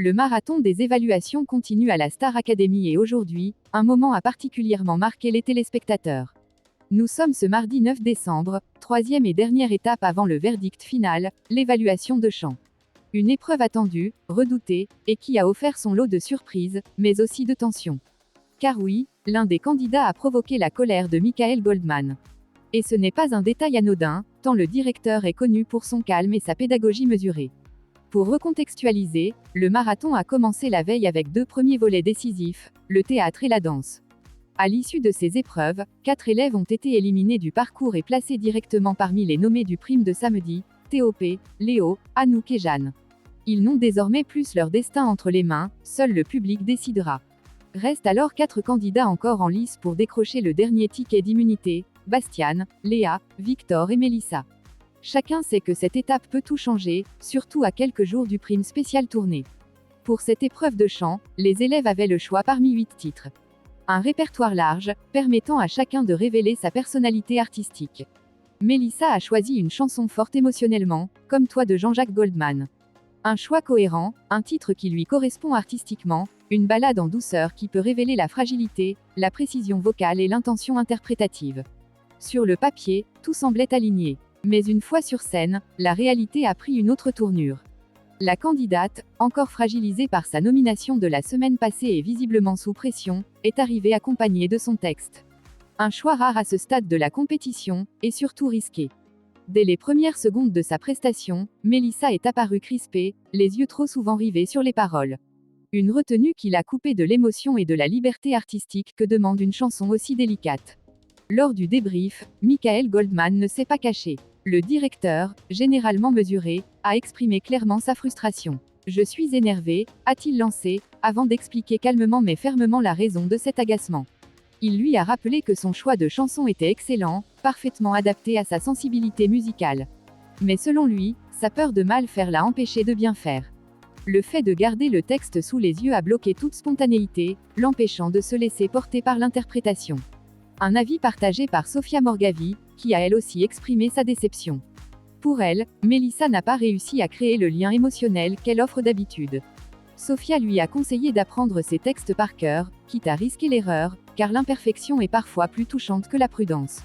Le marathon des évaluations continue à la Star Academy et aujourd'hui, un moment a particulièrement marqué les téléspectateurs. Nous sommes ce mardi 9 décembre, troisième et dernière étape avant le verdict final, l'évaluation de chant. Une épreuve attendue, redoutée, et qui a offert son lot de surprises, mais aussi de tensions. Car oui, l'un des candidats a provoqué la colère de Michael Goldman. Et ce n'est pas un détail anodin, tant le directeur est connu pour son calme et sa pédagogie mesurée. Pour recontextualiser, le marathon a commencé la veille avec deux premiers volets décisifs, le théâtre et la danse. À l'issue de ces épreuves, 4 élèves ont été éliminés du parcours et placés directement parmi les nommés du prime de samedi, Théopé, Léo, Anouk et Jeanne. Ils n'ont désormais plus leur destin entre les mains, seul le public décidera. Restent alors 4 candidats encore en lice pour décrocher le dernier ticket d'immunité, Bastiane, Léa, Victor et Mélissa. Chacun sait que cette étape peut tout changer, surtout à quelques jours du prime spécial tournée. Pour cette épreuve de chant, les élèves avaient le choix parmi 8 titres. Un répertoire large, permettant à chacun de révéler sa personnalité artistique. Mélissa a choisi une chanson forte émotionnellement, Comme toi de Jean-Jacques Goldman. Un choix cohérent, un titre qui lui correspond artistiquement, une ballade en douceur qui peut révéler la fragilité, la précision vocale et l'intention interprétative. Sur le papier, tout semblait aligné. Mais une fois sur scène, la réalité a pris une autre tournure. La candidate, encore fragilisée par sa nomination de la semaine passée et visiblement sous pression, est arrivée accompagnée de son texte. Un choix rare à ce stade de la compétition, et surtout risqué. Dès les premières secondes de sa prestation, Mélissa est apparue crispée, les yeux trop souvent rivés sur les paroles. Une retenue qui l'a coupée de l'émotion et de la liberté artistique que demande une chanson aussi délicate. Lors du débrief, Michael Goldman ne s'est pas caché. Le directeur, généralement mesuré, a exprimé clairement sa frustration. Je suis énervé, a-t-il lancé, avant d'expliquer calmement mais fermement la raison de cet agacement. Il lui a rappelé que son choix de chanson était excellent, parfaitement adapté à sa sensibilité musicale. Mais selon lui, sa peur de mal faire l'a empêché de bien faire. Le fait de garder le texte sous les yeux a bloqué toute spontanéité, l'empêchant de se laisser porter par l'interprétation. Un avis partagé par Sophia Morgavi, qui a elle aussi exprimé sa déception. Pour elle, Mélissa n'a pas réussi à créer le lien émotionnel qu'elle offre d'habitude. Sophia lui a conseillé d'apprendre ses textes par cœur, quitte à risquer l'erreur, car l'imperfection est parfois plus touchante que la prudence.